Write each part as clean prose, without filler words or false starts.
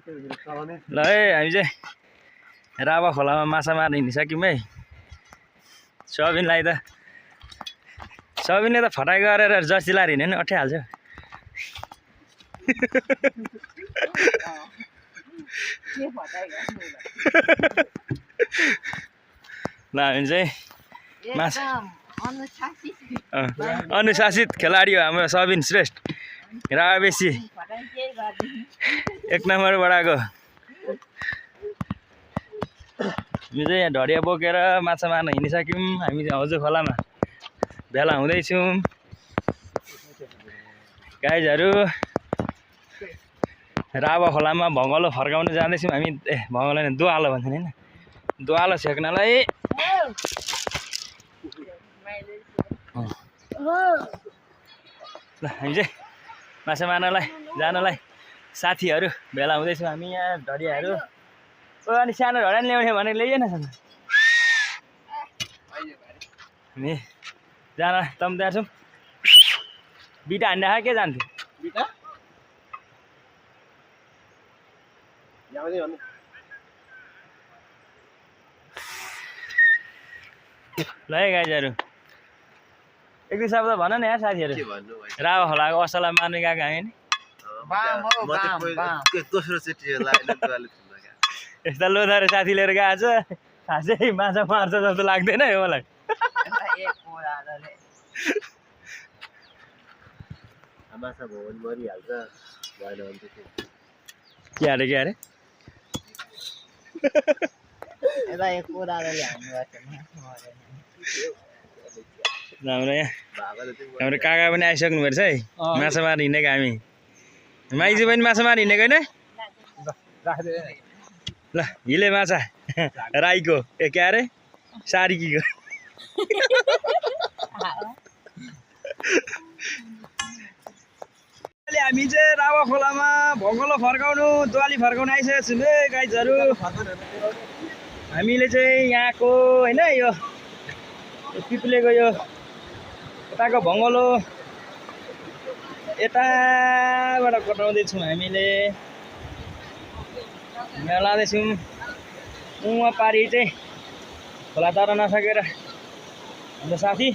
ल है हामी चाहिँ रावा खोलामा माछा मार्न हिँडिसक्यौँ है। सबिनलाई त सबिनले त फटाइ गरेर जर्सी लाएर हिँड्यो भने अठाइहाल्छ। ल हामी चाहिँ अनुशासित खेलाडी हो हाम्रो सबिन श्रेष्ठ रावा बेसी 1 नम्बरबाट आएको। हामी चाहिँ यहाँ ढडिया बोकेर माछा मार्न हिँडिसक्यौँ। हामी हौजो खोलामा भेला हुँदैछौँ। गाइजहरू रावा खोलामा भङ्गलो फर्काउन जाँदैछौँ हामी। भङ्गलो होइन दोआलो भन्छन् होइन, दोआलो छेक्नलाई। ल हामी चाहिँ माछा मार्नलाई जानलाई साथीहरू भेला हुँदैछौँ हामी यहाँ ढडियाहरू। अनि सानो ढडिया ल्याउने भने ल्याइएन हामी जान तम त्यहाँ छौँ। बिटा हान्ने खा के जान्थ्यो बिटा ल है गाइजहरू 1-2 शब्द भन न यार साथीहरू। रावा खोलाको असला मार्न गएको हामी नि यस्ता लोधारे साथी लिएर गएको छ। खासै माछा मार्छ जस्तो लाग्दैन है मलाई। माछा भवन मरिहाल्छ भएन भने त के अरे हाम्रो यहाँ हाम्रो काका पनि आइसक्नु पर्छ है माछा मार्न हिँडेको हामी। माइजू पनि माछा मार्न हिँडेको होइन। ल हिले माछा राईको के अरे सारिकीको। हामी चाहिँ रावा खोलामा भङ्गलो फर्काउनु दोवाली फर्काउनु आइसकेको छौँ है गाइजहरू। हामीले चाहिँ यहाँको होइन यो पिप्लेको यो यताको भङ्गलो यताबाट कटाउँदैछौँ हामीले। यहाँ लाँदैछौँ उहाँ पारि चाहिँ खोला तर नसकेर हाम्रो साथी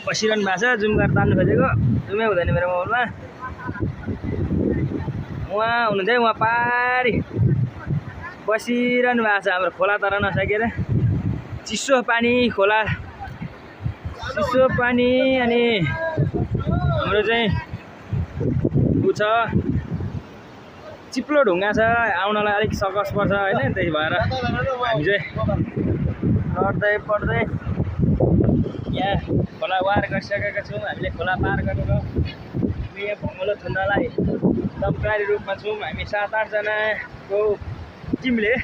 बसिरहनु भएको छ। जुम गरेर तान्नु खोजेको जुमै हुँदैन मेरो मोबाइलमा। उहाँ हुनुहुन्छ है उहाँ पारि बसिरहनु भएको छ हाम्रो खोला तर नसकेर। चिसो पानी खोला चिसो पानी अनि हाम्रो चाहिँ उ छ चिप्लो ढुङ्गा छ आउनलाई अलिक सकस पर्छ होइन। त्यही भएर हामी चाहिँ लड्दै पढ्दै यहाँ खोला वार गरिसकेका छौँ। हामीले खोला पार गरेर हामी यहाँ भङ्गलो थुन्नलाई दमकारी रूपमा छौँ। हामी 7-8 जनाको टिमले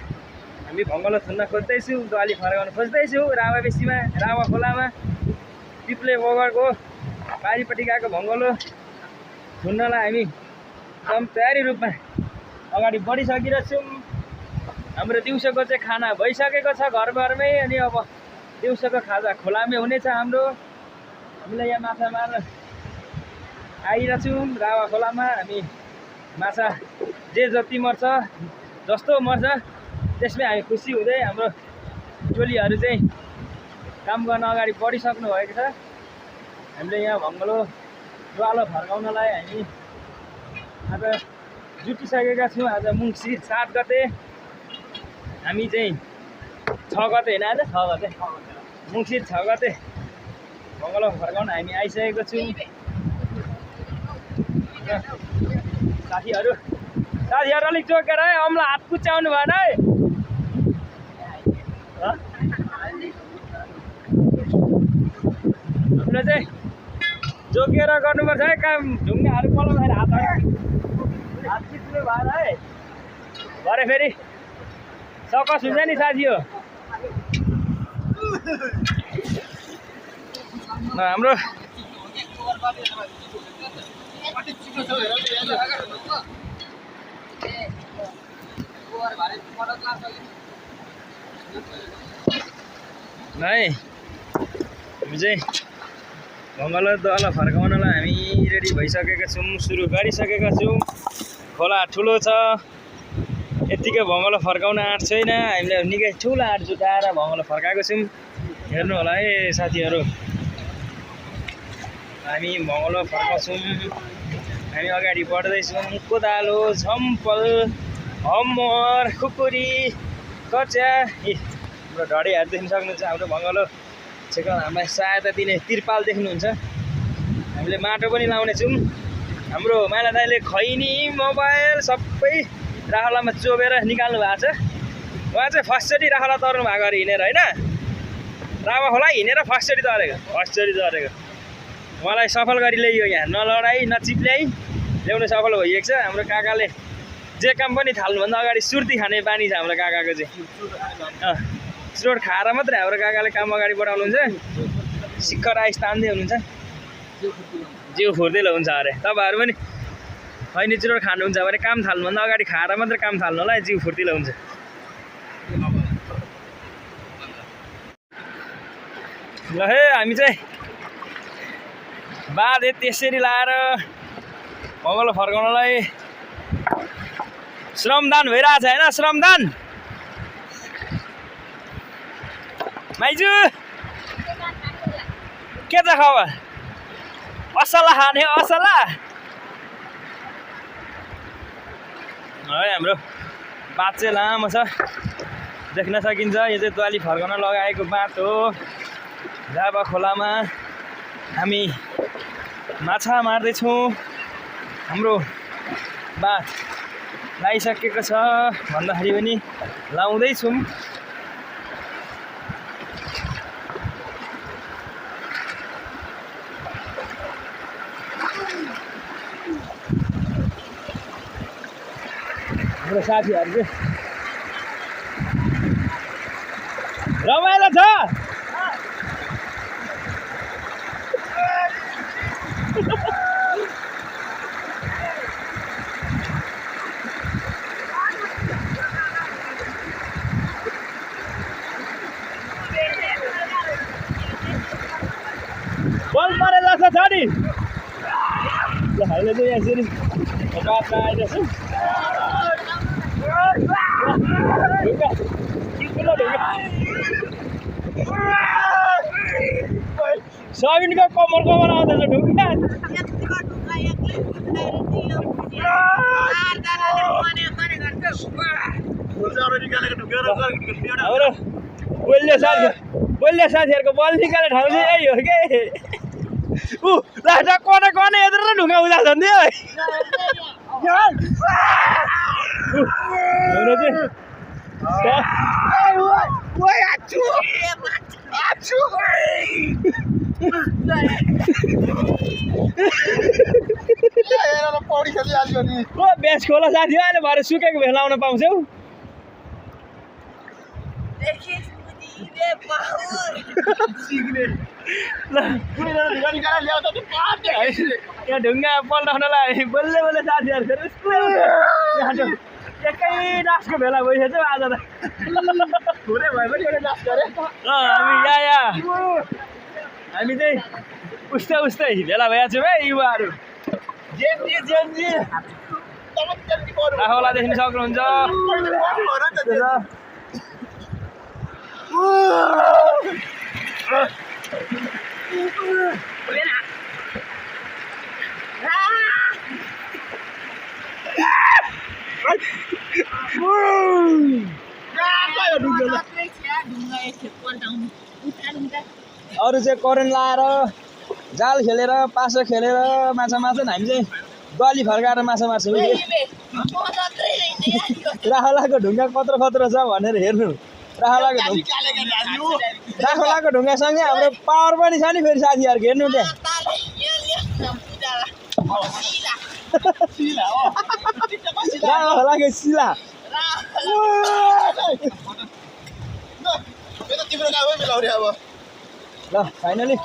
हामी भङ्गलो थुन्न खोज्दैछौँ, दोवाली फर्काउन खोज्दैछौँ रावा बेसीमा रावा खोलामा। पिप्ले बगरको पारिपट्टि गएको भङ्गलो थुन्नलाई हामी एकदम तयारी रूपमा अगाडि बढिसकेका छौँ। हाम्रो दिउँसोको चाहिँ खाना भइसकेको छ घरमै। अनि अब दिउँसोको खाजा खोलामै हुनेछ हाम्रो। हामीलाई यहाँ माछा मार्न आइरहेछौँ रावा खोलामा। हामी माछा जे जति मर्छ जस्तो मर्छ त्यसमै हामी खुसी हुँदै हाम्रो टोलीहरू चाहिँ काम गर्न अगाडि बढिसक्नु भएको छ। हामीले यहाँ भङ्गलो दोवालो फर्काउनलाई हामी आज जुटिसकेका छौँ। आज मङ्सिर 7 गते हामी चाहिँ 6 गते होइन आज 6 गते मङ्सिर 6 गते भङ्गलो फर्काउन हामी आइसकेको छौँ। साथीहरू अलिक जोकेर है अम्ला हात कुच्याउनु भएन है। हामीले चाहिँ जोगिएर गर्नुपर्छ है काम। ढुङ्गाहरू पलाउँदाखेरि हात खिच्नु भएन है। भरे फेरि सकस हुन्छ नि साथी हो। हाम्रो है हामी चाहिँ भङ्गलो दोवालो फर्काउनलाई हामी रेडी भइसकेका छौँ, सुरु गरिसकेका छौँ। खोला ठुलो छ यतिकै भँगलो फर्काउन आँट छैन हामीले निकै ठुलो आँट जुटाएर भँगलो फर्काएको छौँ हेर्नु होला है साथीहरू हामी भँगलो फर्काउँछौँ हामी अगाडि बढ्दैछौँ कोदालो झम्पल हम्मर खुकुरी कच्या हाम्रो ढडियाहरू देख्न सक्नुहुन्छ हाम्रो भँगलो छेक्न हामीलाई सहायता दिने तिरपाल देख्नुहुन्छ हामीले माटो पनि लाउनेछौँ हाम्रो माइला दाइले खैनी मोबाइल सबै राखलामा चोबेर निकाल्नु भएको छ उहाँ चाहिँ फर्स्टचोटि राखला तर्नु भएको अरे हिँडेर होइन रामा खोला हिँडेर फर्स्टचोटि तरेको उहाँलाई सफल गरी ल्याइयो यहाँ नलडाई नचिप्ल्याई ल्याउनु सफल भइएको छ हाम्रो काकाले जे काम पनि थाल्नुभन्दा अगाडि सुर्ती खाने बानी छ हाम्रो काकाको चाहिँ चुरोट खाएर मात्रै हाम्रो काकाले काम अगाडि बढाउनुहुन्छ शिखर आइस तान्दै हुनुहुन्छ जिउ फुर्तिलो हुन्छ अरे तपाईँहरू पनि खैनी चुरोट खानुहुन्छ भने काम थाल्नुभन्दा अगाडि खाएर मात्रै काम थाल्नु होला जिउ फुर्तिलो हुन्छ ल हे हामी चाहिँ बाँधे त्यसरी लाएर भँगलो फर्काउनलाई श्रमदान भइरहेछ होइन श्रमदान माइजू के छ खबर असला खाने असला है हाम्रो बात चाहिँ लामो छ देख्न सकिन्छ यो चाहिँ द्वाली फर्काउन लगाएको बात हो जाबा खोलामा हामी माछा मार्दैछौँ हाम्रो बात लागिसकेको छ भन्दाखेरि पनि लाउँदैछौँ हाम्रो साथीहरू चाहिँ रमाइलो छ बल परेर छ नि हामीले चाहिँ यसरी बाटमा आइरहेछ सोयाबिनको कमर आउँदैछ ढुङ्गा हाम्रो बोल्ने साथीहरूको बल निकाल्ने ठाउँ चाहिँ यही हो कि लास्टमा कने हेरेर ढुङ्गा उदा झन् है हाम्रो चाहिँ बेस खोला साथी हो अहिले भएर सुकेको भेला आउन पाउँछौ यहाँ ढुङ्गा पल्टाउनलाई बल्ले साथीहरू एकै डाँसको भेला भइसक्यो आज त थोरै भए पनि एउटा डाँस गरे हामी चाहिँ उस्तै भेला भइहाल्छ है युवाहरू राखोला देख्न सक्नुहुन्छ अरू चाहिँ करेन्ट लाएर जाल खेलेर पासो खेलेर माछा मार्छन् हामी चाहिँ गली फर्काएर माछा मार्छौँ राखोलाको ढुङ्गा कत्रो छ भनेर हेर्नु राखोलाको ढुङ्गासँगै हाम्रो पावर पनि छ नि फेरि साथीहरूको हेर्नु त्यहाँ राखोलाको शिला ल फाइनली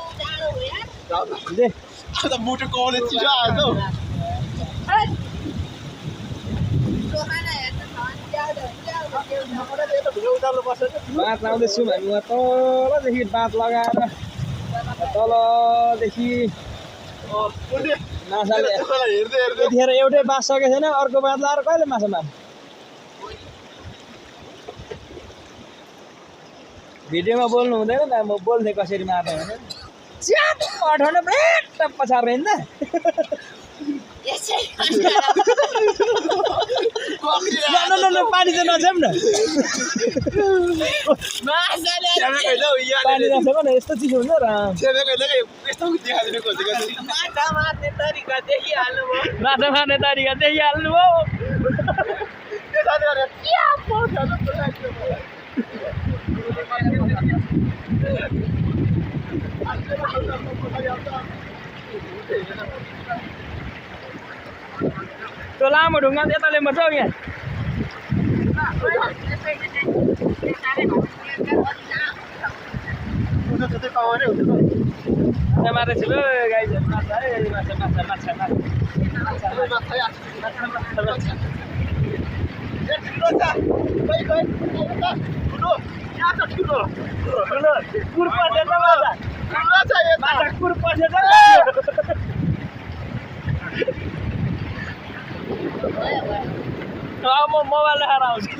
बाँध लाउँदैछौँ हामी उहाँ तलदेखि बाँध लगाएर तलदेखि माछाले यतिखेर एउटै बाँस सकेको छैन अर्को बाँस लाएर कहिले माछा मार्ने भिडियोमा बोल्नु हुँदैन त म बोल्थेँ कसरी मार्ने भने च्याट अठाउन बेट पछार्ने नि त पानी चाहिँ नछाम न पानी नछाम न यस्तो चिसो हुन्छ र माछा मार्ने तरिका देखिहाल्नु भयो त्यो लामो ढुङ्गा यता ल्याउनुपर्छ हौ यहाँ मारेछु ल गाईहरू माछा है माछा माछा माछा म मोबाइल देखाएर आउँछु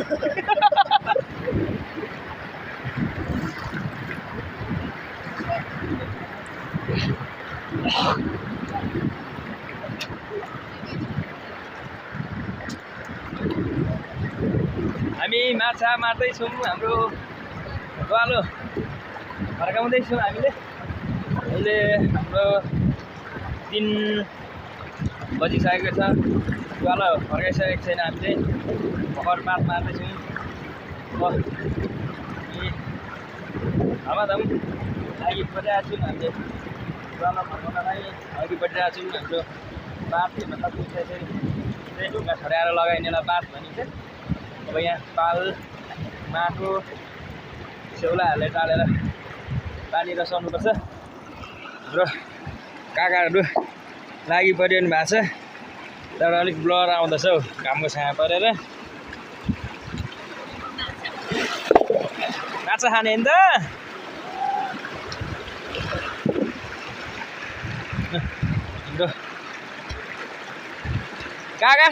हामी माछा मार्दैछौँ हाम्रो ग्वालो फर्काउँदैछौँ हामीले अहिले हाम्रो 3 बजिसकेको छ ग्वालो फर्काइसकेको छैन हामीले भर्खर माछ मार्दैछौँ धमाधम लागि परिरहेको छौँ हामीले ग्वालो फर्काउनलाई अघि बढिरहेको छौँ हाम्रो बात मतलब चाहिँ ढुङ्गा छड्याएर लगाइनेलाई बात भनिन्छ अब यहाँ पाल माटो सेउलाहरूले टालेर पानी रसाउनुपर्छ हाम्रो काकाहरू लागि परिरहनु भएको छ तर अलिक ब्लर आउँदैछ हौ घामको छाया परेर माछा खाने नि त काका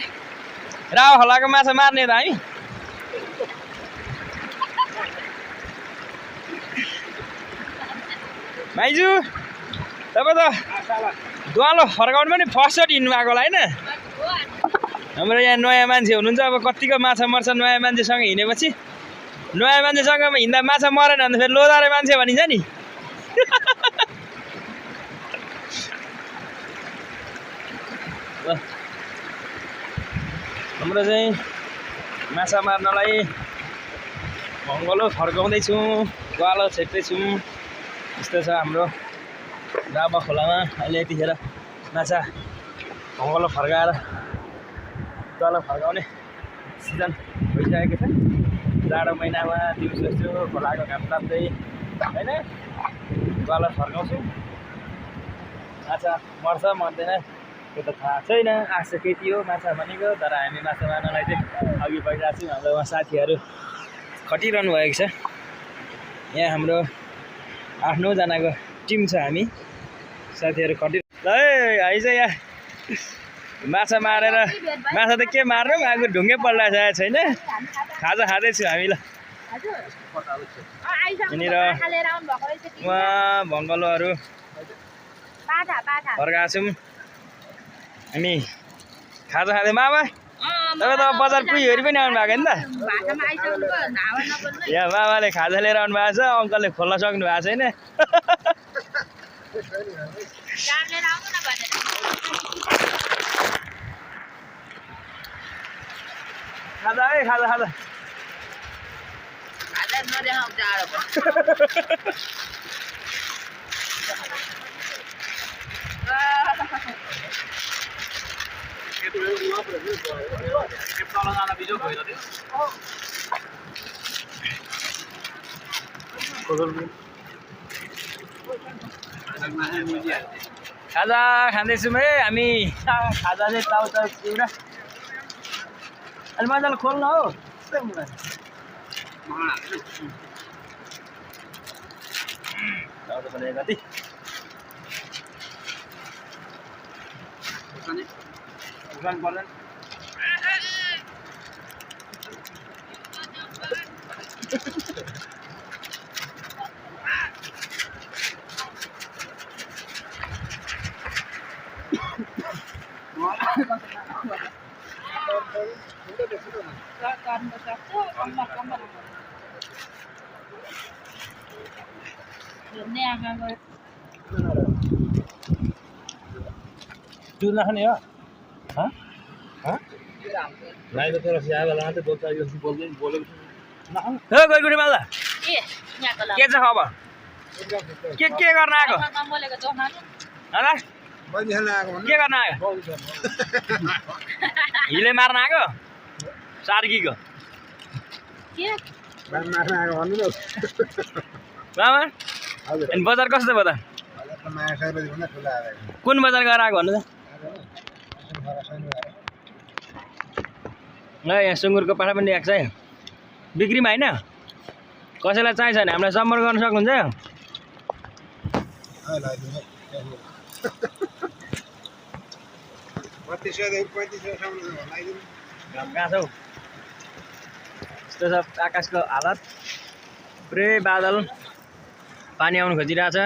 राव खोलाको माछा मार्ने त हामी भाइजू तपाईँ त द्वालो फर्काउनु पनि फर्स्टचोटि हिँड्नु भएको होला होइन हाम्रो यहाँ नयाँ मान्छे हुनुहुन्छ अब कतिको माछा मर्छ नयाँ मान्छेसँग हिँडेपछि नयाँ मान्छेसँग हिँड्दा माछा मरेन भने फेरि लोदारे मान्छे भनिन्छ नि हाम्रो चाहिँ माछा मार्नलाई भङ्गलो फर्काउँदैछौँ ग्वालो छेक्दैछौँ यस्तो छ हाम्रो राबा खोलामा अहिले यतिखेर माछा भङ्गलो फर्काएर ग्वालो फर्काउने सिजन भइसकेको छ जाडो महिनामा दिउँसो यसो खोलाको घाम ताप्दै होइन ग्वालो फर्काउँछौँ माछा मर्छ मर्दैन त्यो त थाहा छैन आशा केटी हो माछा भनेको तर हामी माछा मार्नलाई चाहिँ अघि बढिरहेको छौँ हाम्रो उहाँ साथीहरू खटिरहनु भएको छ यहाँ हाम्रो 8-9 जनाको टिम छ हामी साथीहरू खटि ल है चाहिँ यहाँ माछा मारेर माछा त के मार्नु आगो ढुङ्गे पल्टाएको छैन खाजा खाँदैछु हामी ल यहाँनिर उहाँ भङ्गलोहरू फर्काएको छौँ हामी खाजा खाँदै मामा तपाईँ त बजार पुगेर पनि आउनु भएको नि त यहाँ मामाले खाजा लिएर आउनु भएको छ अङ्कलले खोल्न सक्नु भएको छैन खाजा है खाजा खाजा खाजा खाँदैछौँ है हामी खाजा चाहिँ चाउचा एउटा अनि मजाले खोल्नु हो कति उखान पर्दैन दूध नखाने हो लाइभ तर स्याहार लाँदै बोल्छ यो बोल्दैन बोलेको नखाऊ हो गइगुडी माल्दा के छ खबर के गर्न आएको हला के गर्न आएको हिले मार्न आएको सार्कीको मामा अनि बजार कस्तो भयो त कुन बजार गएर आएको भन्नु त ल यहाँ सुँगुरको पाठा पनि ल्याएको छ है बिक्रीमा होइन कसैलाई चाहिन्छ भने हामीलाई सम्पर्क गर्न सक्नुहुन्छ कहाँ छौ यस्तो छ आकाशको हालत पुरै बादल पानी आउनु खोजिरहेछ